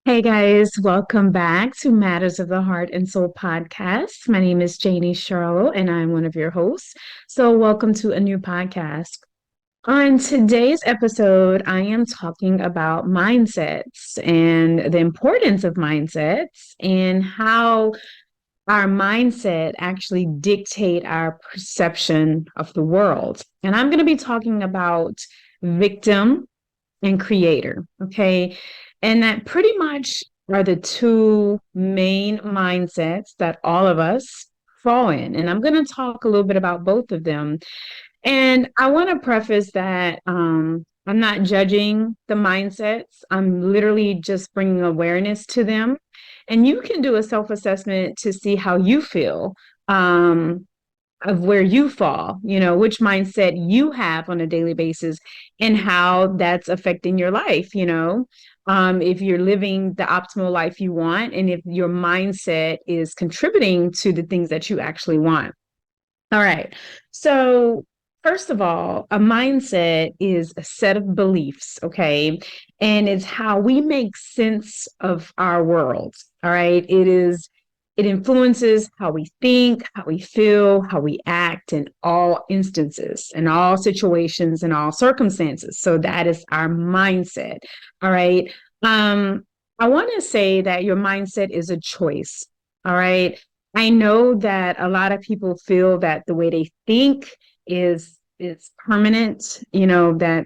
Hey guys, welcome back to Matters of the Heart and Soul podcast. My name is Janie Charlot and I'm one of your hosts. So, welcome to a new podcast. On today's episode, I am talking about mindsets and the importance of mindsets and how our mindset actually dictate our perception of the world. And I'm going to be talking about victim and creator. Okay. And that pretty much are the two main mindsets that all of us fall in. And I'm going to talk a little bit about both of them. And I want to preface that I'm not judging the mindsets, I'm literally just bringing awareness to them. And you can do a self assessment to see how you feel. Of where you fall, which mindset you have on a daily basis and how that's affecting your life. If you're living the optimal life you want and if your mindset is contributing to the things that you actually want. All right. So, first of all, a mindset is a set of beliefs, okay? And it's how we make sense of our world. All right. It influences how we think, how we feel, how we act in all instances, in all situations, in all circumstances. So that is our mindset. All right. Um, I want to say that your mindset is a choice. All right. I know that a lot of people feel that the way they think is permanent, that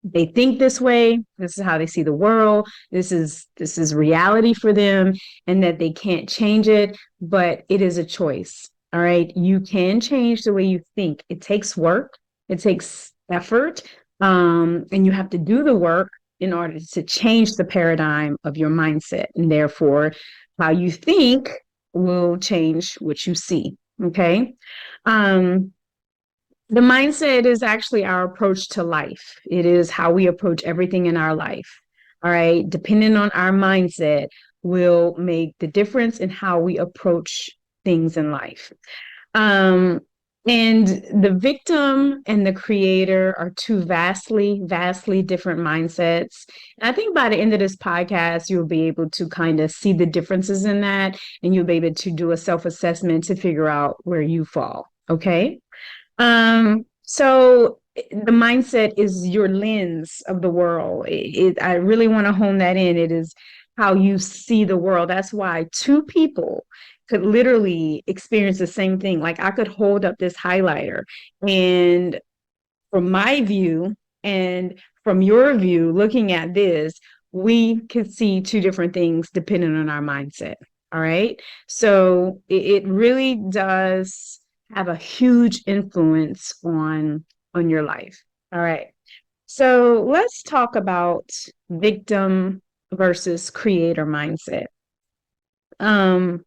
they think this way, this is how they see the world, this is reality for them and that they can't change it, but it is a choice. All right? You can change the way you think. It takes work, it takes effort, and you have to do the work in order to change the paradigm of your mindset and therefore how you think will change what you see. Okay. Um, the mindset is actually our approach to life. It is how we approach everything in our life. All right. Depending on our mindset will make the difference in how we approach things in life. Um, and the victim and the creator are two vastly different mindsets. And I think by the end of this podcast, you'll be able to kind of see the differences in that, and you'll be able to do a self assessment to figure out where you fall. Okay. So the mindset is your lens of the world. I really want to hone that in. It is how you see the world. That's why two people could literally experience the same thing. Like I could hold up this highlighter, and from my view and from your view, looking at this, we could see two different things depending on our mindset. All right. So it really does have a huge influence on your life. All right. So let's talk about victim versus creator mindset. Um,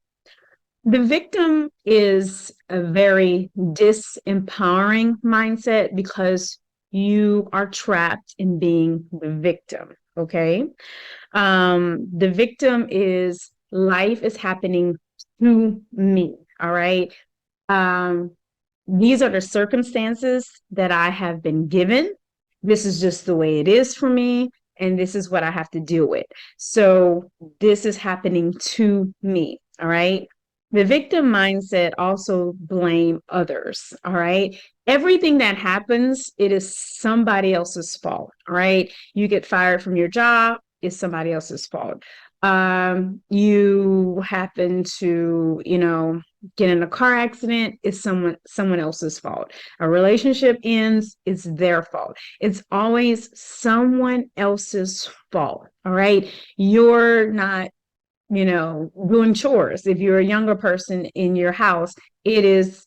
the victim is a very disempowering mindset because you are trapped in being the victim. Okay. The victim is life is happening to me. All right. Um, these are the circumstances that I have been given. This is just the way it is for me. And this is what I have to deal with. So this is happening to me. All right. The victim mindset also blame others. All right. Everything that happens, it is somebody else's fault. All right. You get fired from your job, it's somebody else's fault. You happen to, get in a car accident, it's someone else's fault. A relationship ends, it's their fault. It's always someone else's fault. All right. You're not, doing chores. If you're a younger person in your house, it is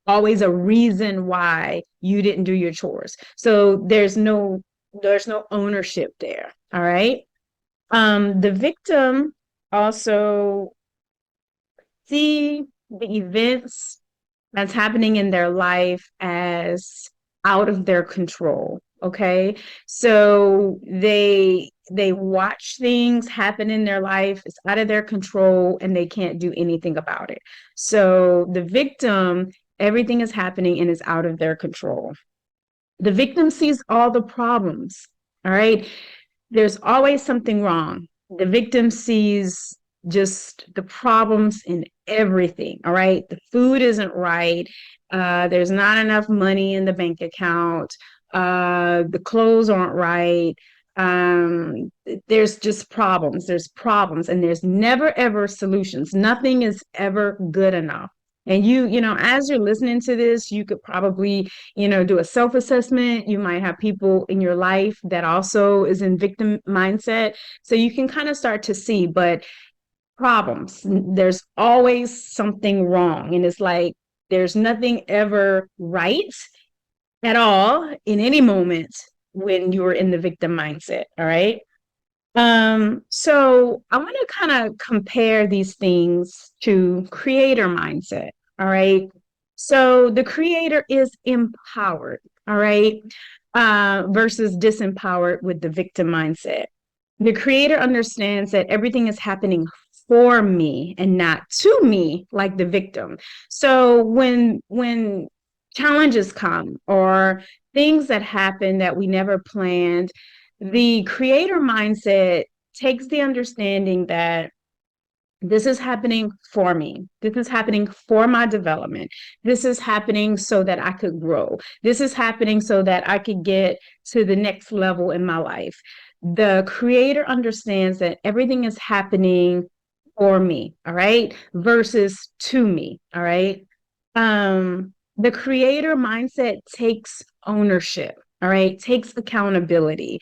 always a reason why you didn't do your chores. So there's no ownership there. All right. The victim also see the events that's happening in their life as out of their control. Okay. So they watch things happen in their life, it's out of their control, and they can't do anything about it. So the victim, everything is happening and is out of their control. The victim sees all the problems. All right. There's always something wrong. The victim sees just the problems in everything. All right. The food isn't right. There's not enough money in the bank account. The clothes aren't right. There's just problems. There's problems, and there's never ever solutions. Nothing is ever good enough. And as you're listening to this, you could probably, do a self-assessment. You might have people in your life that also is in victim mindset. So you can kind of start to see, but problems, there's always something wrong. And it's like there's nothing ever right at all in any moment when you're in the victim mindset. All right. So I want to kind of compare these things to creator mindset. All right. So the creator is empowered, all right, versus disempowered with the victim mindset. The creator understands that everything is happening for me and not to me, like the victim. So when challenges come or things that happen that we never planned, the creator mindset takes the understanding that this is happening for me. This is happening for my development. This is happening so that I could grow. This is happening so that I could get to the next level in my life. The creator understands that everything is happening for me, all right, versus to me, all right. The creator mindset takes ownership, all right, takes accountability.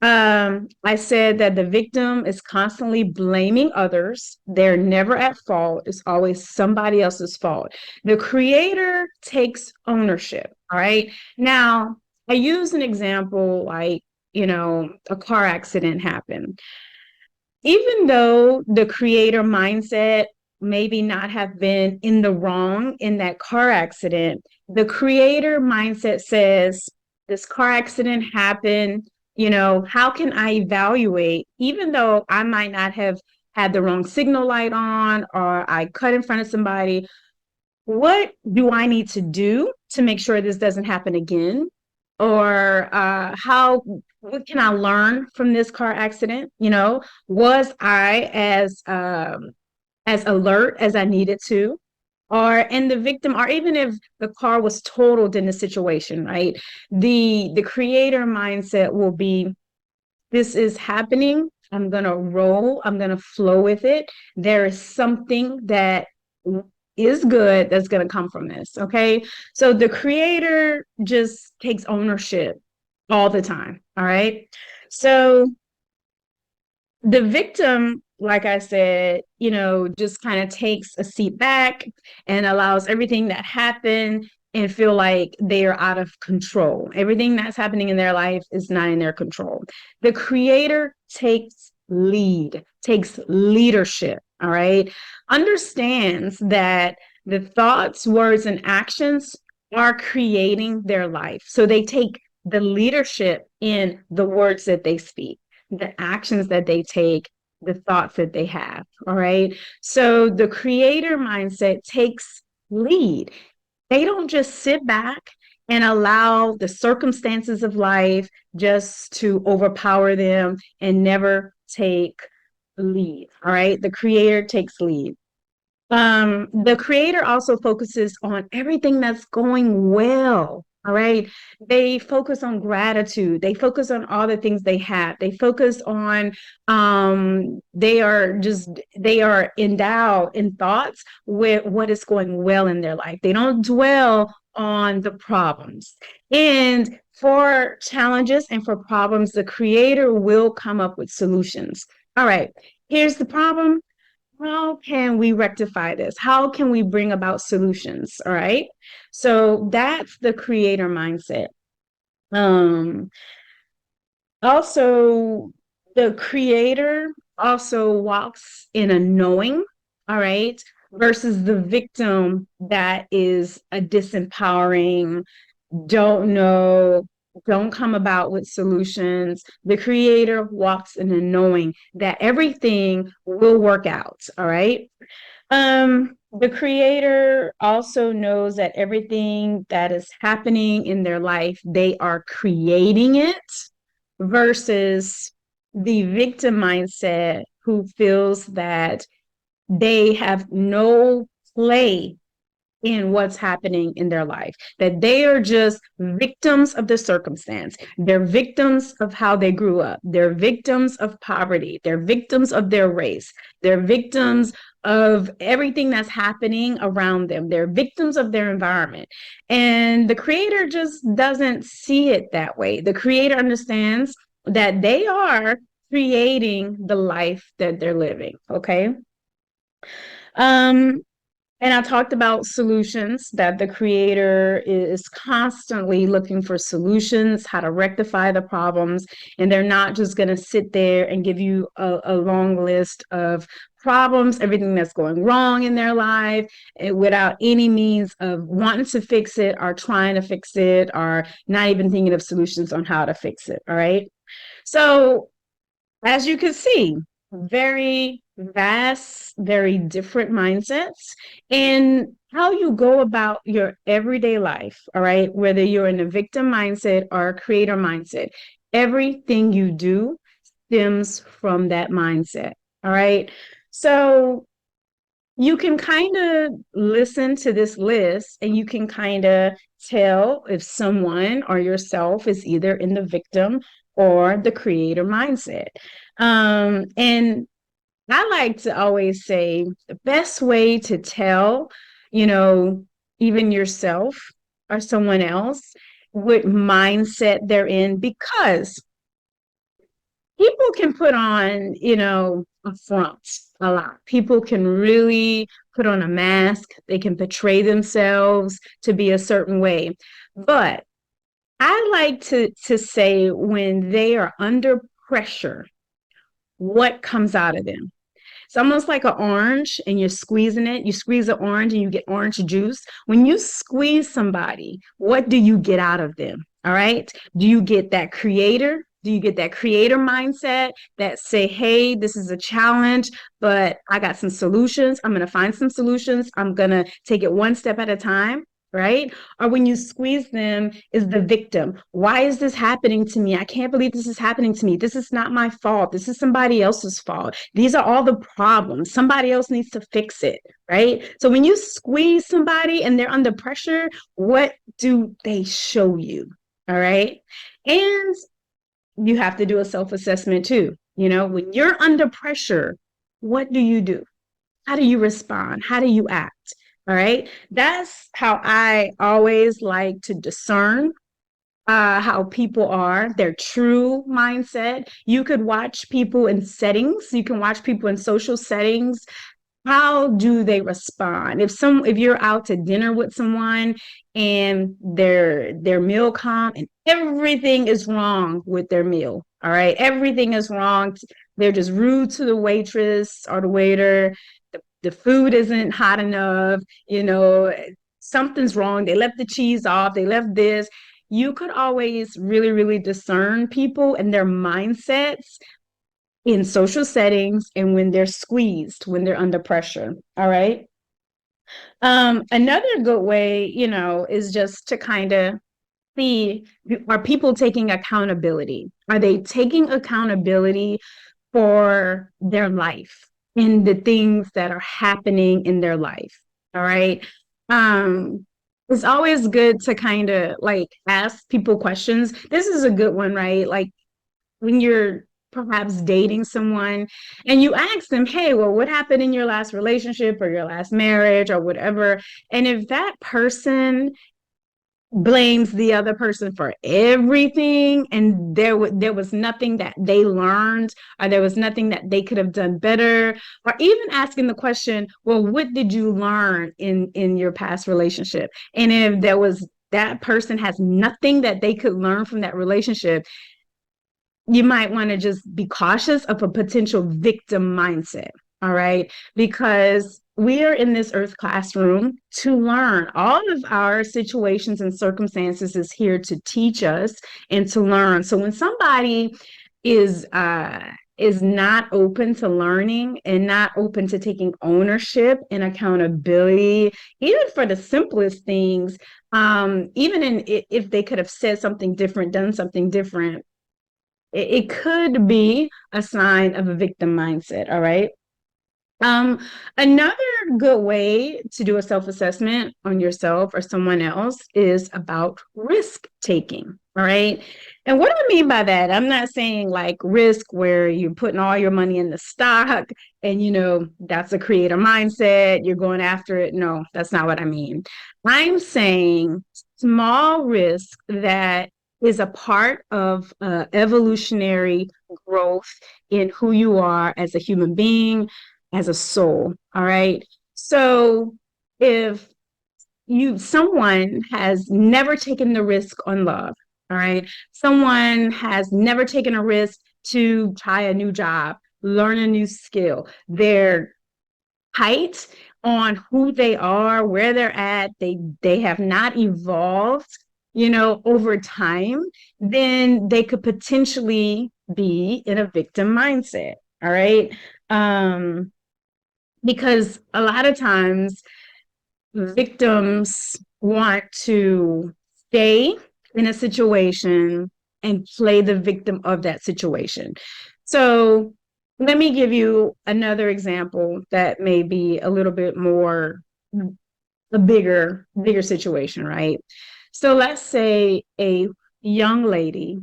I said that the victim is constantly blaming others. They're never at fault. It's always somebody else's fault. The creator takes ownership. All right. Now, I use an example like, a car accident happened. Even though the creator mindset maybe not have been in the wrong in that car accident, the creator mindset says, this car accident happened. How can I evaluate, even though I might not have had the wrong signal light on or I cut in front of somebody, what do I need to do to make sure this doesn't happen again? Or what can I learn from this car accident? Was I as alert as I needed to? And the victim, or even if the car was totaled in the situation, right? The creator mindset will be, this is happening. I'm gonna roll, I'm gonna flow with it. There is something that is good that's gonna come from this. Okay. So the creator just takes ownership all the time. All right. So the victim, like I said, just kind of takes a seat back and allows everything that happened and feel like they are out of control. Everything that's happening in their life is not in their control. The creator takes leadership, all right? Understands that the thoughts, words, and actions are creating their life. So they take the leadership in the words that they speak, the actions that they take, the thoughts that they have. All right. So the creator mindset takes lead. They don't just sit back and allow the circumstances of life just to overpower them and never take lead. All right. The creator takes lead. The creator also focuses on everything that's going well. All right. They focus on gratitude. They focus on all the things they have. They focus on, they are endowed in thoughts with what is going well in their life. They don't dwell on the problems. And for challenges and for problems, the creator will come up with solutions. All right. Here's the problem. How can we rectify this? How can we bring about solutions? All right. So that's the creator mindset. Um, Also, the creator also walks in a knowing, all right, versus the victim that is a disempowering, don't know, don't come about with solutions. The creator walks in a knowing that everything will work out. All right. The creator also knows that everything that is happening in their life, they are creating it versus the victim mindset. who feels that they have no play in what's happening in their life, that they are just victims of the circumstance. They're victims of how they grew up. They're victims of poverty. They're victims of their race. They're victims of everything that's happening around them. They're victims of their environment. And the creator just doesn't see it that way. The creator understands that they are creating the life that they're living. Okay. Um, and I talked about solutions, that the creator is constantly looking for solutions, how to rectify the problems. And they're not just going to sit there and give you a long list of problems, everything that's going wrong in their life, without any means of wanting to fix it or trying to fix it or not even thinking of solutions on how to fix it. All right. So as you can see, very vast, very different mindsets, and how you go about your everyday life, all right, whether you're in a victim mindset or a creator mindset, everything you do stems from that mindset, all right? So you can kind of listen to this list and you can kind of tell if someone or yourself is either in the victim or the creator mindset. And I like to always say the best way to tell, you know, even yourself or someone else what mindset they're in, because people can put on, a front a lot. People can really put on a mask. They can portray themselves to be a certain way. But I like to say when they are under pressure, what comes out of them? It's almost like an orange and you're squeezing it. You squeeze an orange and you get orange juice. When you squeeze somebody, what do you get out of them? All right. Do you get that creator? Do you get that creator mindset that say, hey, this is a challenge, but I got some solutions. I'm going to find some solutions. I'm going to take it one step at a time. Right? Or when you squeeze them, is the victim. Why is this happening to me? I can't believe this is happening to me. This is not my fault. This is somebody else's fault. These are all the problems. Somebody else needs to fix it. Right? So when you squeeze somebody and they're under pressure, what do they show you? All right. And you have to do a self-assessment too. When you're under pressure, what do you do? How do you respond? How do you act? All right. That's how I always like to discern how people are, their true mindset. You could watch people in settings, you can watch people in social settings. How do they respond? If you're out to dinner with someone and their meal come and everything is wrong with their meal, all right, everything is wrong. They're just rude to the waitress or the waiter. The food isn't hot enough, something's wrong. They left the cheese off, they left this. You could always really, really discern people and their mindsets in social settings and when they're squeezed, when they're under pressure. All right. Another good way, is just to kind of see, are people taking accountability? Are they taking accountability for their life and the things that are happening in their life? All right. It's always good to kind of like ask people questions. This is a good one, right? Like when you're perhaps dating someone and you ask them, hey, well, what happened in your last relationship or your last marriage or whatever? And if that person blames the other person for everything and there was nothing that they learned or there was nothing that they could have done better, or even asking the question, well, what did you learn in your past relationship? And if there was, that person has nothing that they could learn from that relationship, you might want to just be cautious of a potential victim mindset. All right. Because we are in this earth classroom to learn. All of our situations and circumstances is here to teach us and to learn. So when somebody is not open to learning and not open to taking ownership and accountability, even for the simplest things, even if they could have said something different, done something different, it could be a sign of a victim mindset. All right. Um, Another good way to do a self-assessment on yourself or someone else is about risk taking. All right. And what I mean by that, I'm not saying like risk where you're putting all your money in the stock and, that's a creator mindset, you're going after it. No, that's not what I mean. I'm saying small risk that is a part of evolutionary growth in who you are as a human being, as a soul. All right. So if someone has never taken the risk on love, all right, someone has never taken a risk to try a new job, learn a new skill, they're tight on who they are, where they're at, they have not evolved, over time, then they could potentially be in a victim mindset. All right. Um, because a lot of times victims want to stay in a situation and play the victim of that situation. So let me give you another example that may be a little bit more a bigger situation, right? So let's say a young lady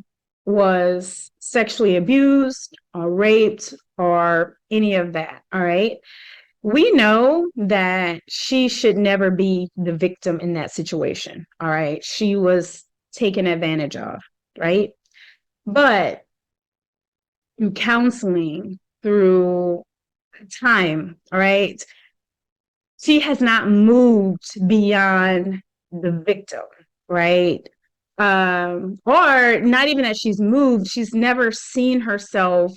was sexually abused or raped or any of that, all right? We know that she should never be the victim in that situation. All right. She was taken advantage of, right? But through counseling, through time, all right, she has not moved beyond the victim, right? Or not even that she's moved, she's never seen herself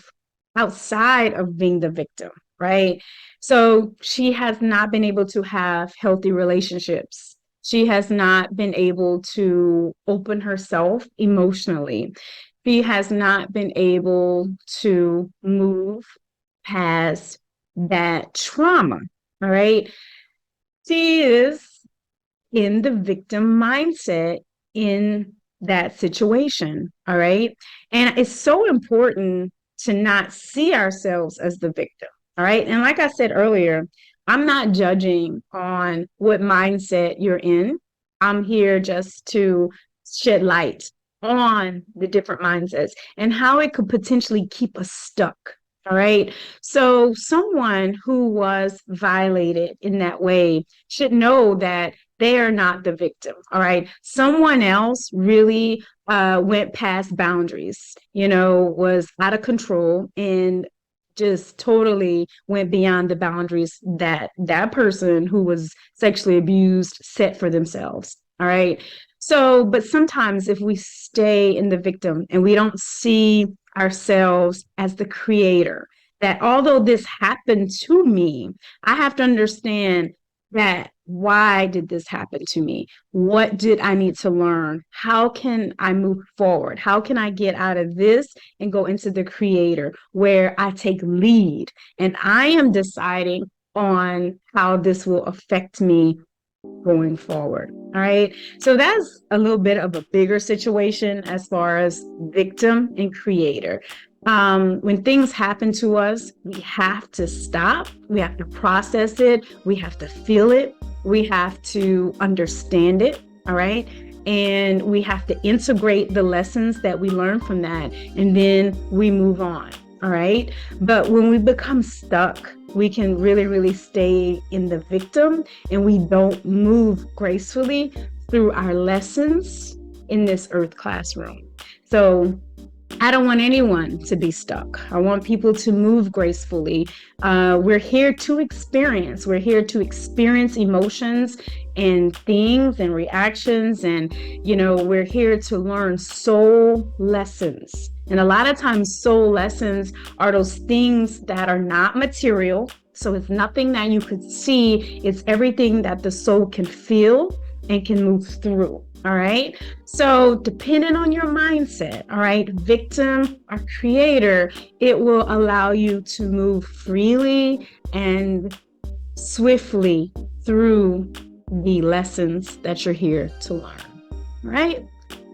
outside of being the victim, right? So she has not been able to have healthy relationships. She has not been able to open herself emotionally. She has not been able to move past that trauma, all right? She is in the victim mindset in that situation. All right. And it's so important to not see ourselves as the victim. All right. And like I said earlier, I'm not judging on what mindset you're in. I'm here just to shed light on the different mindsets and how it could potentially keep us stuck. All right. So, someone who was violated in that way should know that they are not the victim. All right. Someone else really went past boundaries, was out of control and just totally went beyond the boundaries that that person who was sexually abused set for themselves. All right. So, but sometimes if we stay in the victim and we don't see ourselves as the creator, that although this happened to me, I have to understand that why did this happen to me? What did I need to learn? How can I move forward? How can I get out of this and go into the creator where I take lead and I am deciding on how this will affect me going forward. All right. So that's a little bit of a bigger situation as far as victim and creator. When things happen to us, we have to stop, we have to process it, we have to feel it, we have to understand it. All right. And we have to integrate the lessons that we learn from that. And then we move on. All right. But when we become stuck, we can really, really stay in the victim and we don't move gracefully through our lessons in this earth classroom. So I don't want anyone to be stuck. I want people to move gracefully. We're here to experience. We're here to experience emotions and things and reactions. And, we're here to learn soul lessons. And a lot of times soul lessons are those things that are not material. So it's nothing that you could see. It's everything that the soul can feel and can move through. All right. So depending on your mindset, all right, victim or creator, it will allow you to move freely and swiftly through the lessons that you're here to learn. All right.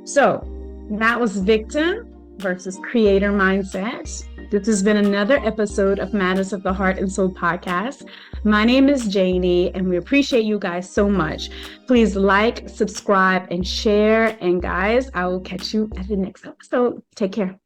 So that was victim. versus creator mindset. This has been another episode of Matters of the Heart and Soul podcast. My name is Janie, and we appreciate you guys so much. Please like, subscribe, and share. And guys, I will catch you at the next episode. Take care.